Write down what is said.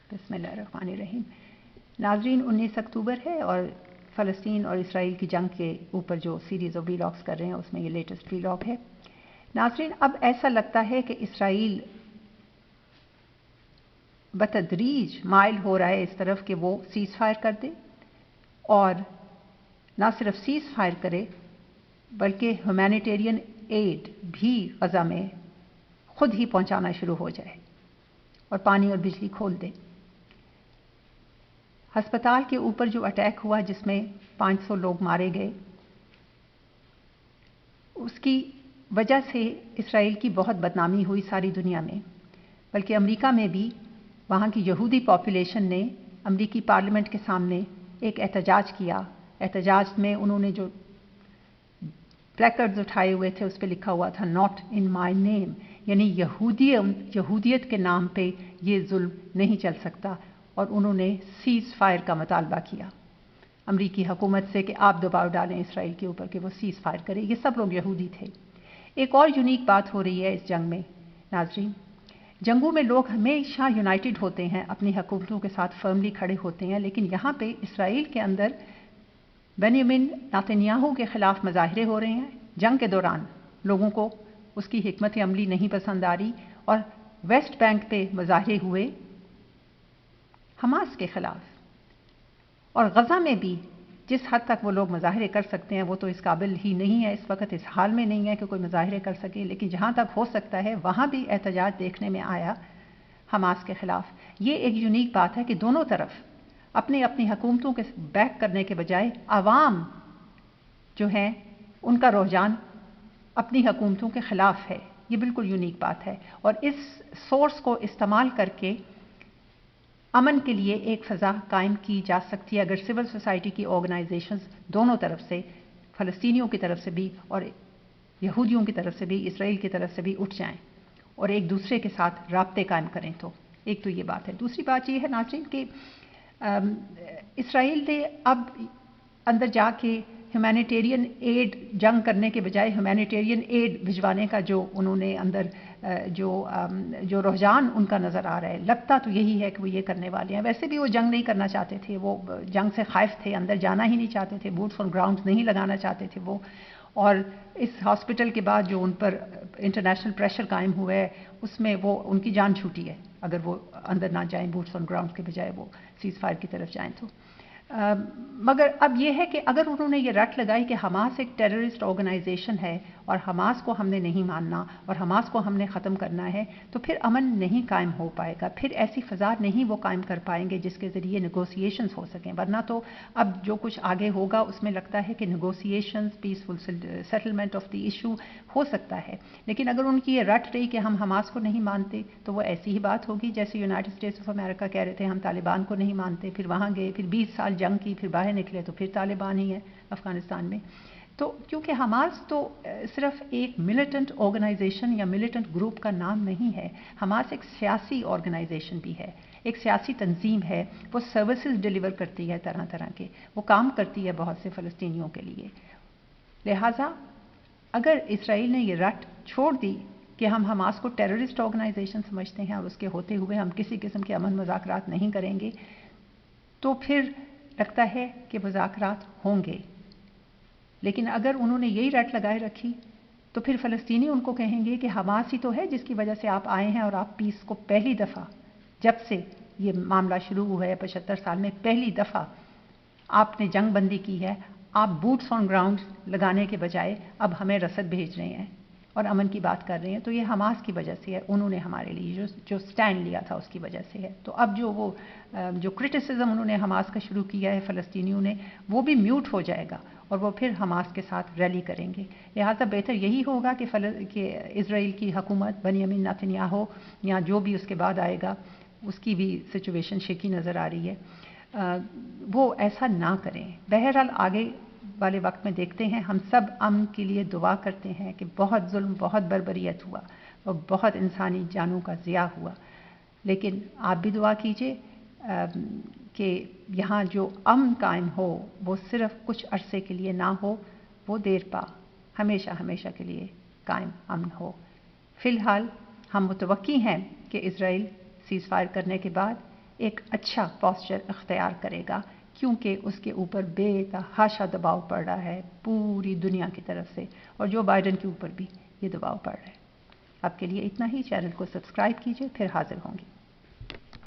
बिस्मिल्लाहिर्रहमानिर्रहीम। नाज़रीन, 19 अक्टूबर है और फ़लस्तीन और इसराइल की जंग के ऊपर जो सीरीज़ ऑफ वीलॉग्स कर रहे हैं उसमें ये लेटेस्ट वीलॉग है। नाज़रीन, अब ऐसा लगता है कि इसराइल बतदरीज माइल हो रहा है इस तरफ कि वो सीज़ फायर कर दे, और ना सिर्फ सीज़ फायर करे बल्कि ह्यूमैनिटेरियन एड भी गज़ा में खुद ही पहुंचाना शुरू हो जाए और पानी और बिजली खोल दे। हस्पताल के ऊपर जो अटैक हुआ जिसमें 500 लोग मारे गए, उसकी वजह से इसराइल की बहुत बदनामी हुई सारी दुनिया में, बल्कि अमेरिका में भी वहाँ की यहूदी पॉपुलेशन ने अमेरिकी पार्लियामेंट के सामने एक एहतजाज किया। एहतजाज में उन्होंने जो प्लेकार्ड्स उठाए हुए थे उस पर लिखा हुआ था नॉट इन माय नेम, यानी यहूदियत के नाम पे ये जुल्म नहीं चल सकता, और उन्होंने सीज़ फायर का मुतालबा किया अमरीकी हुकूमत से कि आप दबाव डालें इसराइल के ऊपर कि वो सीज़ फायर करे। ये सब लोग यहूदी थे। एक और यूनिक बात हो रही है इस जंग में नाज़रीन, जंगों में लोग हमेशा यूनाइटेड होते हैं, अपनी हुकूमतों के साथ फर्मली खड़े होते हैं, लेकिन यहाँ पे इसराइल के अंदर बेंयामिन नेतन्याहू के खिलाफ मुजाहरे हो रहे हैं। जंग के दौरान लोगों को उसकी हिकमत अमली नहीं पसंद आ रही, और वेस्ट बैंक पे मुजाहरे हुए हमास के खिलाफ, और गज़ा में भी जिस हद तक वो लोग मुजाहरे कर सकते हैं वो तो इस काबिल ही नहीं है, इस वक्त इस हाल में नहीं है कि कोई मुजाहरे कर सके, लेकिन जहाँ तक हो सकता है वहाँ भी एहतजाज देखने में आया हमास के खिलाफ। ये एक यूनिक बात है कि दोनों तरफ अपनी अपनी हुकूमतों के बैक करने के बजाय आवाम जो हैं उनका रुझान अपनी हुकूमतों के खिलाफ है। ये बिल्कुल यूनिक बात है, और इस सोर्स को इस्तेमाल करके अमन के लिए एक फ़ज़ा कायम की जा सकती है अगर सिविल सोसाइटी की ऑर्गेनाइजेशंस दोनों तरफ से, फ़लस्तीनियों की तरफ से भी और यहूदियों की तरफ से भी, इसराइल की तरफ से भी उठ जाएं और एक दूसरे के साथ राब्ते कायम करें। तो एक तो ये बात है। दूसरी बात ये है नाज़रीन कि इसराइल ने अब अंदर जाके ह्यूमैनिटेरियन एड जंग करने के बजाय ह्यूमैनिटेरियन एड भिजवाने का जो उन्होंने अंदर जो रुझान उनका नज़र आ रहा है, लगता तो यही है कि वो ये करने वाले हैं। वैसे भी वो जंग नहीं करना चाहते थे, वो जंग से खाइफ थे, अंदर जाना ही नहीं चाहते थे, बूट्स ऑन ग्राउंड नहीं लगाना चाहते थे वो। और इस हॉस्पिटल के बाद जो उन पर इंटरनेशनल प्रेशर कायम हुआ है उसमें वो उनकी जान छूटी है अगर वो अंदर ना जाएं, बूट्स ऑन ग्राउंड के बजाय वो सीज़ फायर की तरफ जाएं तो। मगर अब ये है कि अगर उन्होंने ये रट लगाई कि हमास एक टेररिस्ट ऑर्गेनाइजेशन है और हमास को हमने नहीं मानना और हमास को हमने ख़त्म करना है, तो फिर अमन नहीं कायम हो पाएगा, फिर ऐसी फ़ज़ा नहीं वो कायम कर पाएंगे जिसके ज़रिए नेगोशिएशंस हो सकें। वरना तो अब जो कुछ आगे होगा उसमें लगता है कि negotiations, peaceful settlement of the issue हो सकता है। लेकिन अगर उनकी ये रट रही कि हम हमास को नहीं मानते, तो वो ऐसी ही बात होगी जैसे यूनाइटेड स्टेट्स ऑफ अमेरिका कह रहे थे हम तालिबान को नहीं मानते, फिर वहाँ गए, फिर 20 साल जंग की, फिर बाहर निकले तो फिर तालिबान ही है अफ़गानिस्तान में। तो क्योंकि हमास तो सिर्फ एक मिलिटेंट ऑर्गेनाइजेशन या मिलिटेंट ग्रुप का नाम नहीं है, हमास एक सियासी ऑर्गेनाइजेशन भी है, एक सियासी तंजीम है। वो सर्विसेज डिलीवर करती है तरह तरह के, वो काम करती है बहुत से फ़लस्तीनियों के लिए। लिहाजा अगर इसराइल ने ये रट छोड़ दी कि हम हमास को टेररिस्ट ऑर्गेनाइजेशन समझते हैं और उसके होते हुए हम किसी किस्म के अमन मुज़ाकरात नहीं करेंगे, तो फिर लगता है कि मुज़ाकरात होंगे। लेकिन अगर उन्होंने यही रट लगाए रखी तो फिर फ़लस्तीनी उनको कहेंगे कि हमास ही तो है जिसकी वजह से आप आए हैं, और आप पीस को पहली दफ़ा जब से ये मामला शुरू हुआ है 75 साल में पहली दफ़ा आपने जंग बंदी की है। आप बूट्स ऑन ग्राउंड लगाने के बजाय अब हमें रसद भेज रहे हैं और अमन की बात कर रहे हैं, तो ये हमास की वजह से है। उन्होंने हमारे लिए जो स्टैंड लिया था उसकी वजह से है। तो अब जो क्रिटिसिज्म उन्होंने हमास का शुरू किया है फ़लस्तीनियों ने, वो भी म्यूट हो जाएगा और वो फिर हमास के साथ रैली करेंगे। लिहाजा बेहतर यही होगा कि इज़राइल की हुकूमत बेंयामिन नेतन्याहू या जो भी उसके बाद आएगा, उसकी भी सिचुएशन शेकी नज़र आ रही है, वो ऐसा ना करें। बहरहाल आगे वाले वक्त में देखते हैं। हम सब अमन के लिए दुआ करते हैं कि बहुत जुल्म, बहुत बर्बरियत हुआ और बहुत इंसानी जानों का ज़िया हुआ, लेकिन आप भी दुआ कीजिए कि यहाँ जो अमन कायम हो वो सिर्फ कुछ अरसे के लिए ना हो, वो देर पा हमेशा हमेशा के लिए कायम अमन हो। फ़िलहाल हम मुतवक्की हैं कि इज़राइल सीज़ फायर करने के बाद ایک اچھا پوسچر اختیار کرے گا، کیونکہ اس کے اوپر بے تحاشا دباؤ پڑ رہا ہے پوری دنیا کی طرف سے، اور جو بائیڈن کے اوپر بھی یہ دباؤ پڑ رہا ہے۔ اب کے لیے اتنا ہی، چینل کو سبسکرائب کیجئے، پھر حاضر ہوں گی۔